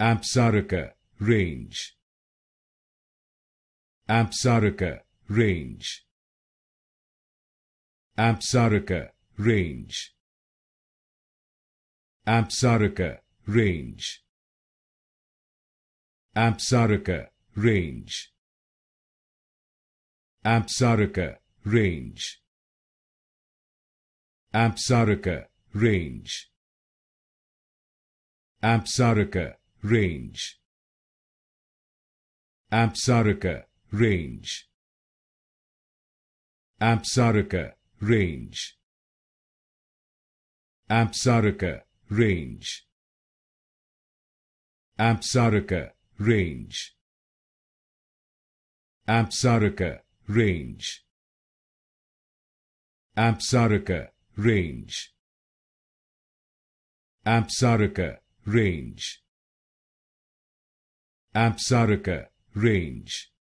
Absaroka Range. Absaroka Range. Absaroka Range. Absaroka Range. Absaroka Range. Absaroka Range. Absaroka Range. Absaroka Range. Absaroka Range. Absaroka Range. Absaroka Range. Absaroka Range. Absaroka Range. Absaroka Range. Absaroka Range. Absaroka Range.